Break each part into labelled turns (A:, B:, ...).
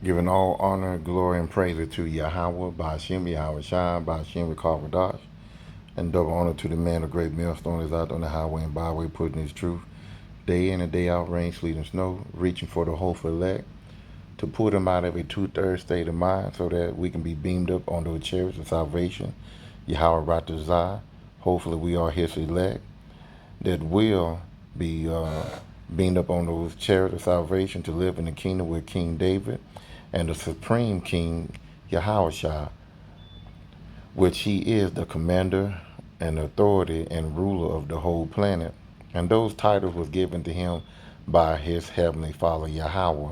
A: Giving all honor, glory, and praise to Yahweh, Ba'ashem, Yahweh Shai, Ba'ashem, Rekar and double honor to the man of great millstone is out on the highway and byway, putting his truth day in and day out, rain, sleet, and snow, reaching for the hopeful elect to pull them out of a two-thirds state of mind so that we can be beamed up onto a chariot of salvation, Yahweh Ratazah. Hopefully we are his elect that will be beamed up on those chariots of salvation to live in the kingdom with King David and the supreme king Yahushua, which he is the commander and authority and ruler of the whole planet. And those titles was given to him by his heavenly father Yahweh.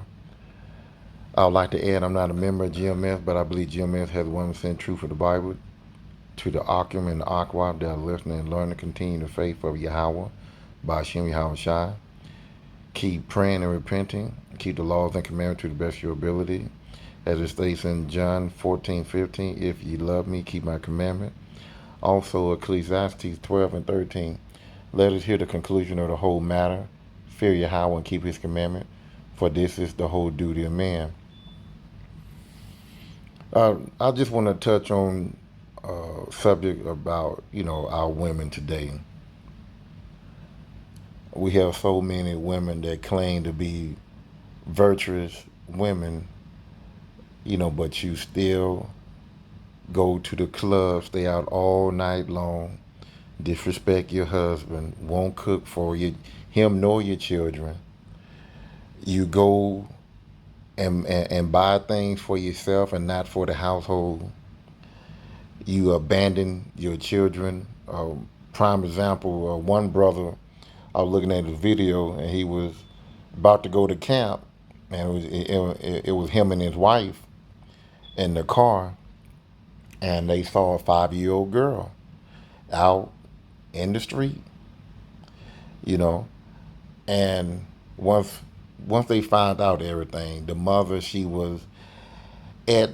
A: I would like to add, I'm not a member of GMS, but I believe GMS has 1% truth of the Bible. To the Akim and the Aquab that are listening and learning, continue the faith of Yahweh, Ba'ashem Yahweh Shai. Keep praying and repenting. Keep the laws and commandments to the best of your ability. As it states in John 14:15, if ye love me, keep my commandment. Also Ecclesiastes 12 and 13. Let us hear the conclusion of the whole matter. Fear Yahweh and keep his commandment, for this is the whole duty of man. I just want to touch on a subject about, our women today. We have so many women that claim to be virtuous women, but you still go to the club, stay out all night long, disrespect your husband, won't cook for you, him nor your children. You go and buy things for yourself and not for the household. You abandon your children. Prime example, one brother, I was looking at his video and he was about to go to camp, and it was him and his wife in the car, and they saw a 5-year-old girl out in the street, you know, and once they found out everything, the mother, she was at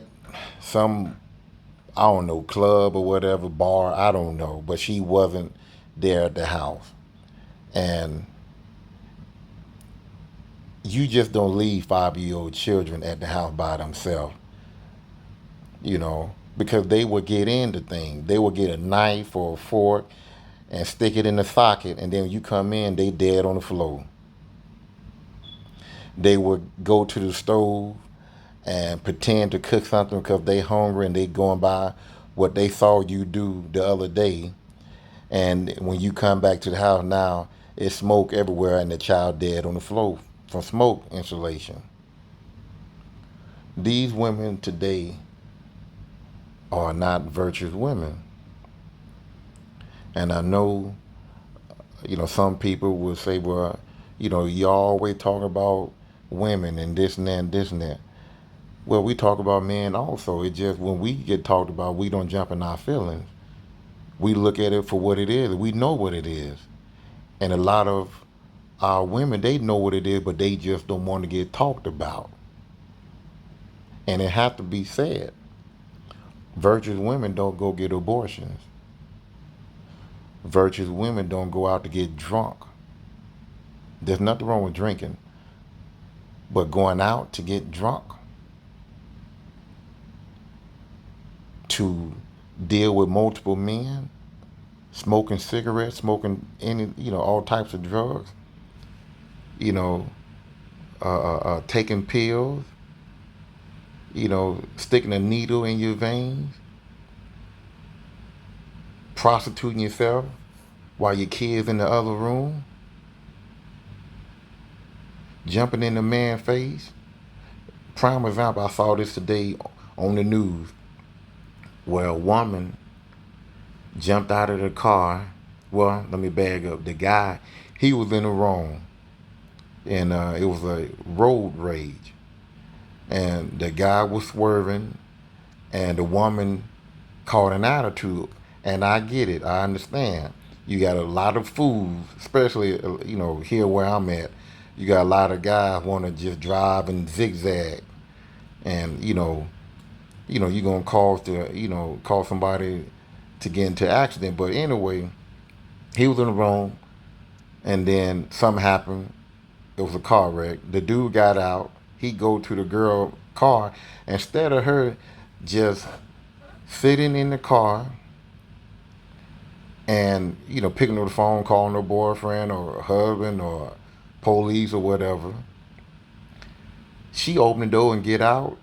A: some, I don't know, club or whatever, bar, I don't know, but she wasn't there at the house. And you just don't leave 5-year-old children at the house by themselves, because they would get into things. They would get a knife or a fork and stick it in the socket, and then when you come in, they dead on the floor. They would go to the stove and pretend to cook something because they hungry and they going by what they saw you do the other day. And when you come back to the house now, it's smoke everywhere and the child dead on the floor from smoke insulation. These women today are not virtuous women. And I know, some people will say, well, you always talk about women and this and that and this and that. Well, we talk about men also. It just, when we get talked about, we don't jump in our feelings. We look at it for what it is. We know what it is. And a lot of our women, they know what it is, but they just don't want to get talked about. And it has to be said. Virtuous women don't go get abortions. Virtuous women don't go out to get drunk. There's nothing wrong with drinking, but going out to get drunk, to deal with multiple men, smoking cigarettes, smoking all types of drugs, taking pills, sticking a needle in your veins, prostituting yourself while your kids in the other room, jumping in the man's face. Prime example, I saw this today on the news where a woman jumped out of the car. Well, let me bag up. The guy, he was in the wrong, and it was a road rage, and the guy was swerving, and the woman caught an attitude. And I get it, I understand. You got a lot of fools, especially here where I'm at. You got a lot of guys want to just drive and zigzag, and you're gonna cause somebody to get into an accident. But anyway, he was in the wrong, and then something happened. It was a car wreck. The dude got out. he go to the girl car instead of her just sitting in the car and picking up the phone, calling her boyfriend or husband or police or whatever. She opened the door and get out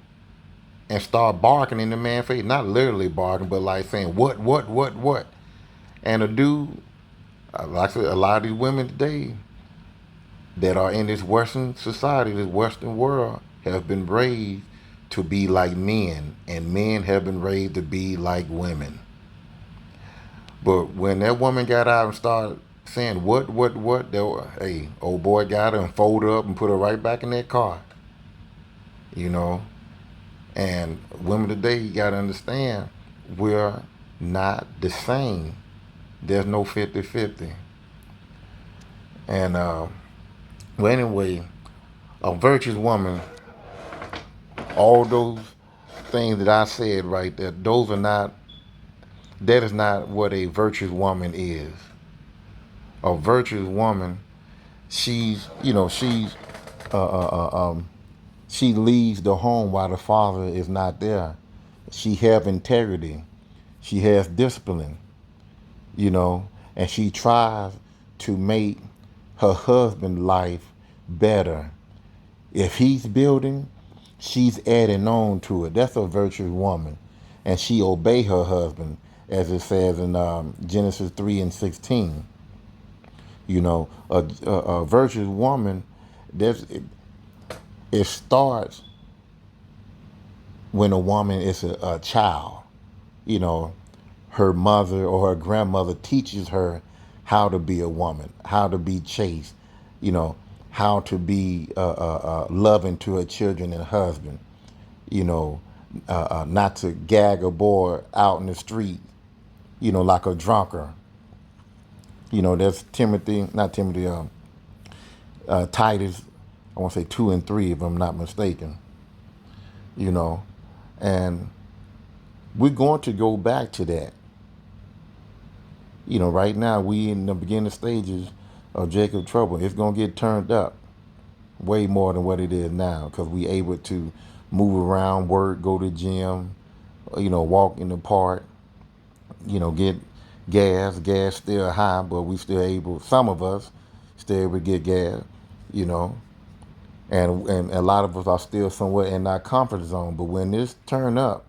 A: and start barking in the man's face. Not literally barking, but like saying, what? And a dude, like I said, a lot of these women today that are in this Western society, this Western world, have been raised to be like men, and men have been raised to be like women. But when that woman got out and started saying, what, hey, old boy got her and folded her up and put her right back in that car, you know. And women today, you got to understand, we're not the same. There's no 50-50. And, well, anyway, a virtuous woman, all those things that I said right there, that is not what a virtuous woman is. A virtuous woman, she's uh, uh, uh, um, she leaves the home while the father is not there. She have integrity. She has discipline, you know, and she tries to make her husband life better. If he's building, she's adding on to it. That's a virtuous woman. And she obey her husband, as it says in Genesis 3 and 16. A virtuous woman, it starts when a woman is a child. You know, her mother or her grandmother teaches her how to be a woman, how to be chaste, you know, how to be loving to her children and husband, you know, not to gag a boy out in the street, like a drunkard. That's not Timothy, Titus, I want to say 2 and 3, if I'm not mistaken, you know, and we're going to go back to that. Right now we in the beginning stages of Jacob trouble. It's gonna get turned up way more than what it is now because we able to move around, work, go to the gym, walk in the park, get gas. Gas still high, but we still able. Some of us still able to get gas, you know, and a lot of us are still somewhere in our comfort zone. But when this turn up,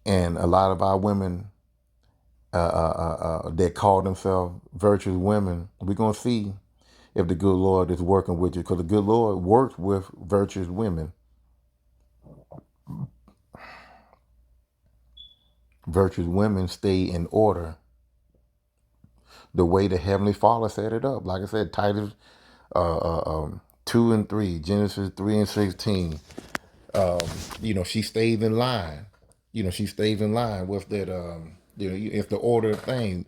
A: and a lot of our women that call themselves virtuous women, we're going to see if the good Lord is working with you, because the good Lord works with virtuous women. Virtuous women stay in order the way the Heavenly Father set it up. Like I said, Titus 2 and 3, Genesis 3 and 16. She stays in line. She stays in line with that. It's the order of things.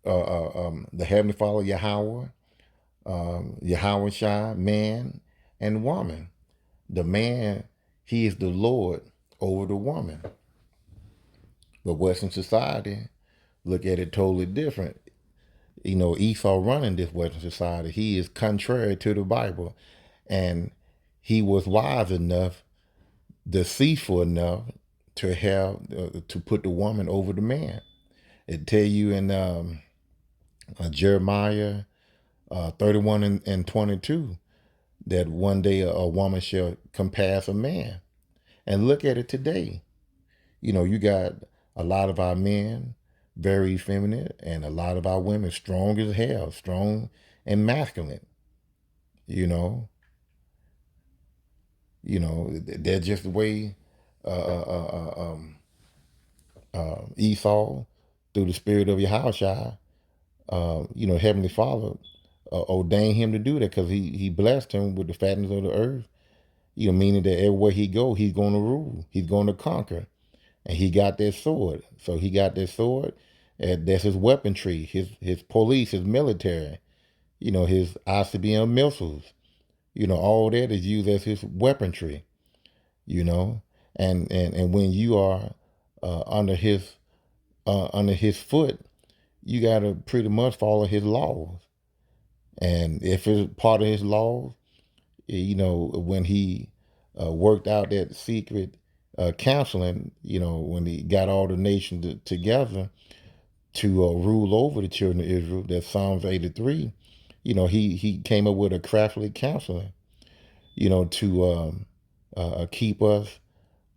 A: The Heavenly Father, Yahweh, Yahweh Shai, man and woman. The man, he is the Lord over the woman. But Western society look at it totally different. Esau running this Western society. He is contrary to the Bible. And he was wise enough, deceitful enough to have to put the woman over the man. It tell you in Jeremiah 31 and 22 that one day a woman shall compass a man. And look at it today. You got a lot of our men very feminine and a lot of our women strong as hell, strong and masculine. You know, they're just the way uh, uh, uh, um, Esau, through the spirit of Yahushua, Heavenly Father ordained him to do that because he blessed him with the fatness of the earth. Meaning that everywhere he go, he's going to rule, he's going to conquer. And he got that sword. So he got that sword, and that's his weaponry, his police, his military, his ICBM missiles. All that is used as his weaponry, you know. And when you are under his foot, you gotta pretty much follow his laws. And if it's part of his laws, when he worked out that secret counseling, when he got all the nations together to rule over the children of Israel, that Psalms 83, he came up with a crafty counseling, to keep us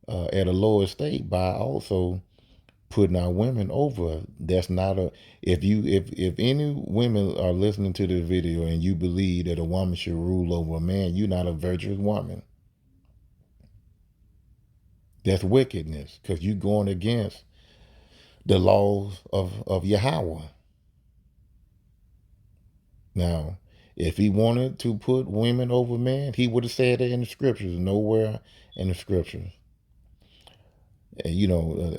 A: at a lower state by also putting our women over. That's not a if any women are listening to this video and you believe that a woman should rule over a man, you're not a virtuous woman. That's wickedness because you're going against the laws of Yahweh. Now, if he wanted to put women over men, he would have said it in the scriptures. Nowhere in the scriptures. And,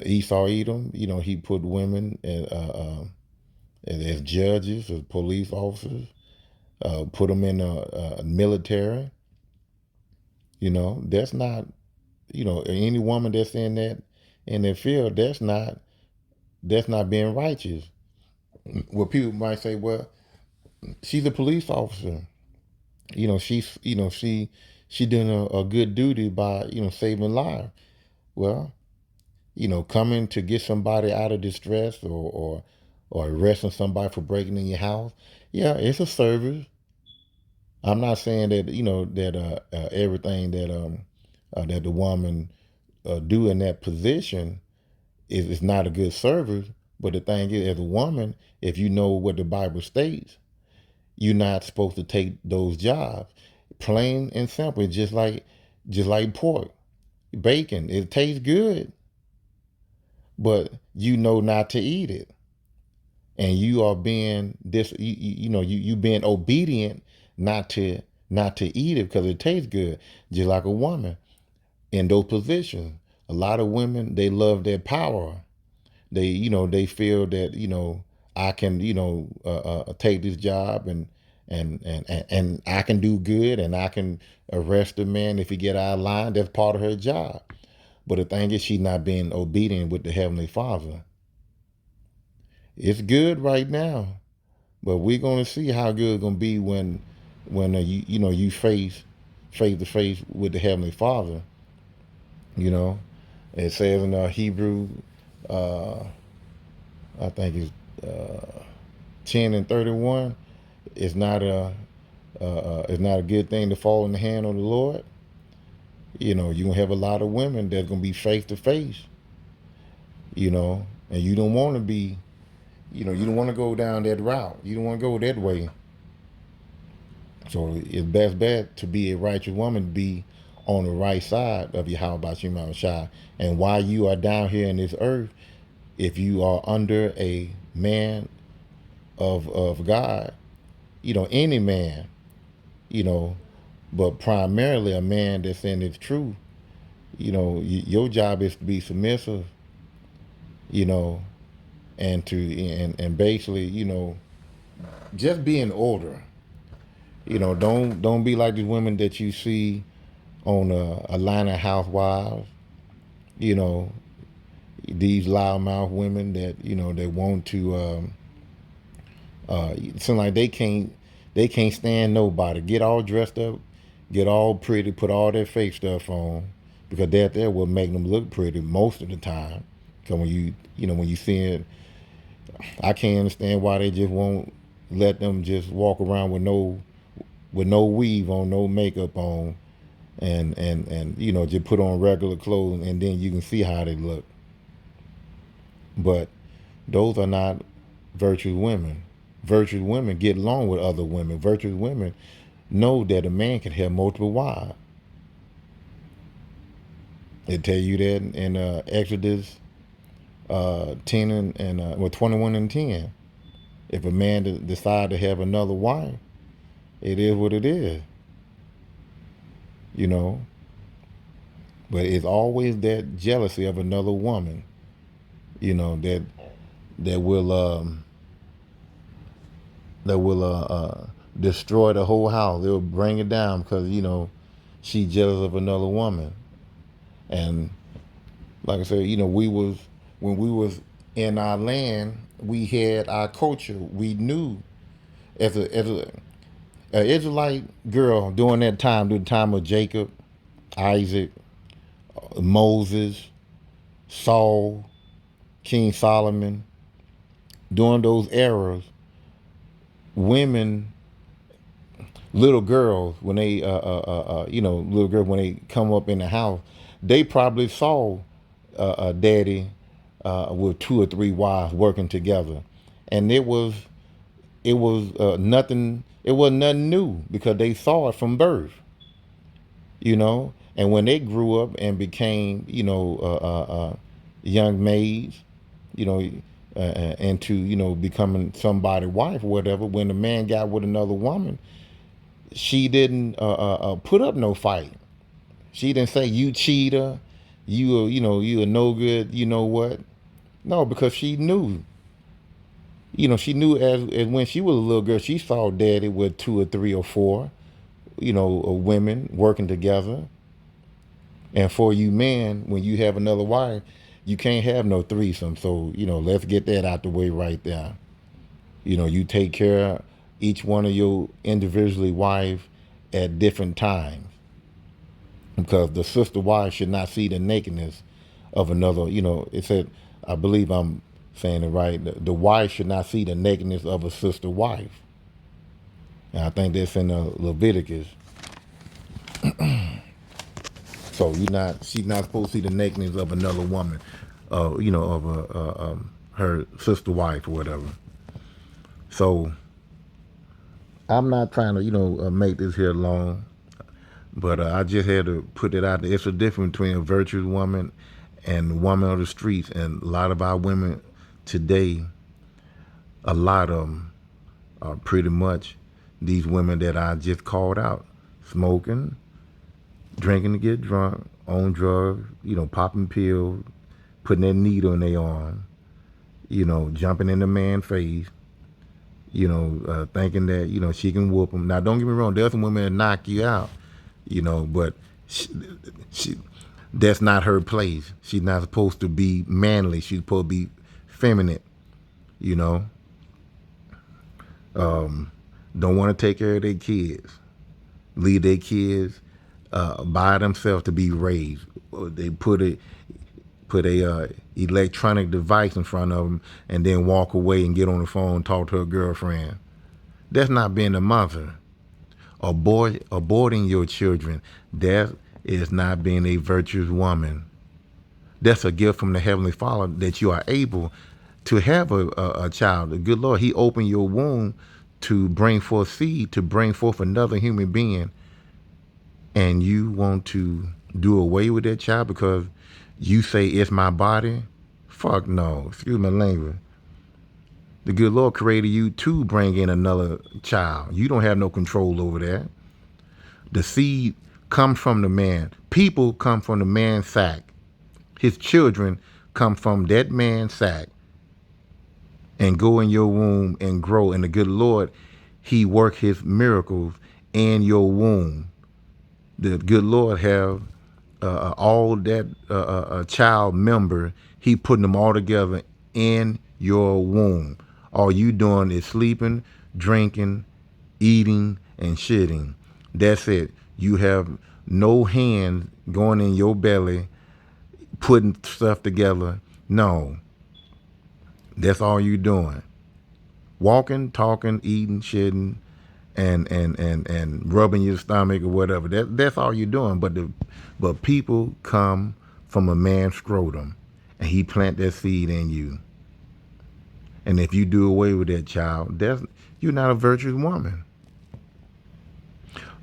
A: Esau Edom, he put women as judges, as police officers, put them in the military. That's not, any woman that's in that field, that's not being righteous. Well, people might say, well, she's a police officer. She doing a good duty by saving lives. Well, coming to get somebody out of distress or arresting somebody for breaking in your house. Yeah, it's a service. I'm not saying that that everything that the woman do in that position is not a good service. But the thing is, as a woman, if you know what the Bible states, you're not supposed to take those jobs. Plain and simple, just like pork, bacon. It tastes good, but you know not to eat it, and you are being you being obedient not to eat it because it tastes good. Just like a woman in those positions, a lot of women, they love their power. They feel that I can take this job and I can do good and I can arrest a man if he get out of line. That's part of her job. But the thing is, she's not being obedient with the Heavenly Father. It's good right now, but we're gonna see how good it's gonna be when you face to face with the Heavenly Father. You know, it says in Hebrew, uh, I think it's 10:31. It's not a good thing to fall in the hand of the Lord. You're gonna have a lot of women that's gonna be face to face. And you don't want to be. You don't want to go down that route. You don't want to go that way. So it's best bet to be a righteous woman, to be on the right side of Yahweh Bashim Shai. And while you are down here in this earth, if you are under a man of God, any man, you know, but primarily a man that's in his truth, your job is to be submissive, you know, and basically, just be in order. Don't be like these women that you see on Atlanta Housewives. You know, these loudmouth women that they want to. Seem like they can't stand nobody. Get all dressed up, get all pretty, put all that fake stuff on, because that there will make them look pretty most of the time. Because when you see it, I can't understand why they just won't let them just walk around with no weave on, no makeup on, and just put on regular clothes, and then you can see how they look. But those are not virtuous women. Virtuous women get along with other women. Virtuous women know that a man can have multiple wives. They tell you that in Exodus 10 and 21 and 10. If a man decide to have another wife, it is what it is. You know, but it's always that jealousy of another woman. That will destroy the whole house. It will bring it down because she's jealous of another woman. And like I said, when we was in our land, we had our culture. We knew as a Israelite girl during that time, during the time of Jacob, Isaac, Moses, Saul, King Solomon, during those eras, women, little girls, when they, little girls when they come up in the house, they probably saw a daddy with two or three wives working together, and it was nothing. It wasn't nothing new because they saw it from birth, And when they grew up and became, young maids, you know, into becoming somebody's wife or whatever. When the man got with another woman, she didn't put up no fight. She didn't say you cheater, you are no good. You know what? No, because she knew. She knew as when she was a little girl, she saw daddy with two or three or four, women working together. And for you men, when you have another wife, you can't have no threesome. So, let's get that out the way right there. You take care of each one of your individually wife at different times. Because the sister wife should not see the nakedness of another. It said, I believe I'm saying it right, the wife should not see the nakedness of a sister wife. And I think that's in Leviticus. So she's not supposed to see the nakedness of another woman, of her sister wife or whatever. So I'm not trying to, make this here long, but I just had to put it out there. It's a difference between a virtuous woman and a woman of the streets, and a lot of our women today, a lot of them are pretty much these women that I just called out, smoking, drinking to get drunk, on drugs, popping pills, putting that needle in their arm, jumping in the man's face, thinking that, she can whoop them. Now, don't get me wrong, there's some women that knock you out, but she, that's not her place. She's not supposed to be manly. She's supposed to be feminine, you know. Don't want to take care of their kids. Leave their kids by themselves to be raised. They put a electronic device in front of them and then walk away and get on the phone and talk to her girlfriend. That's not being a mother. Aborting your children, that is not being a virtuous woman. That's a gift from the Heavenly Father that you are able to have a child. The good Lord, He opened your womb to bring forth seed, to bring forth another human being. And you want to do away with that child because you say it's my body? Fuck no. Excuse my language. The good Lord created you to bring in another child. You don't have no control over that. The seed comes from the man. People come from the man's sack. His children come from that man's sack and go in your womb and grow. And the good Lord, He work His miracles in your womb. The good Lord have all that child member. He putting them all together in your womb. All you doing is sleeping, drinking, eating, and shitting. That's it. You have no hands going in your belly, putting stuff together. No, that's all you doing. Walking, talking, eating, shitting, and rubbing your stomach or whatever. That's all you're doing. But people come from a man's scrotum, and he plant that seed in you. And if you do away with that child, you're not a virtuous woman.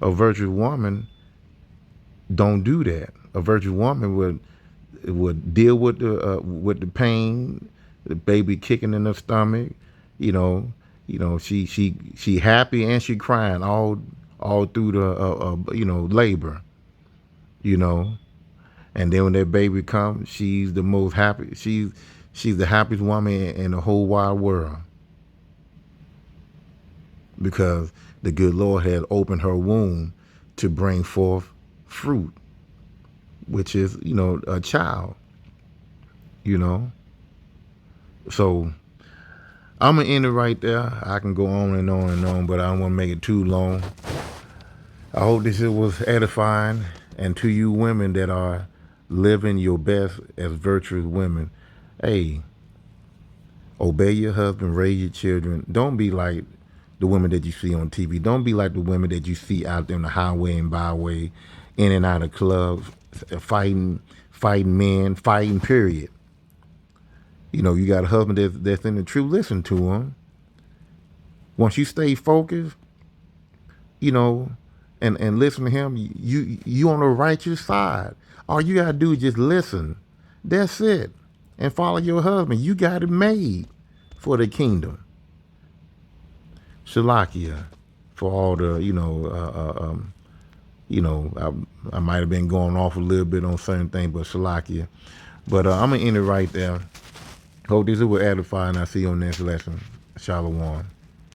A: A virtuous woman don't do that. A virtuous woman would deal with the pain, the baby kicking in her stomach. She happy and she crying all through the labor. And then when that baby comes, she's the most happy. She's the happiest woman in the whole wide world because the good Lord had opened her womb to bring forth fruit, which is, a child, So I'm gonna end it right there. I can go on and on and on, but I don't want to make it too long. I hope this was edifying, and to you women that are living your best as virtuous women, hey, obey your husband, raise your children. Don't be like the women that you see on TV. Don't be like the women that you see out there on the highway and byway, in and out of clubs, fighting men, fighting. Period. You know, you got a husband that's in the truth. Listen to him. Once you stay focused, you know, and listen to him, you on the righteous side. All you gotta do is just listen. That's it. And follow your husband. You got it made for the kingdom. Shalakia, for all the, I might have been going off a little bit on certain things, but Shalakia. But I'm gonna end it right there. Hope this will edify, and I'll see you on the next lesson. Shalom.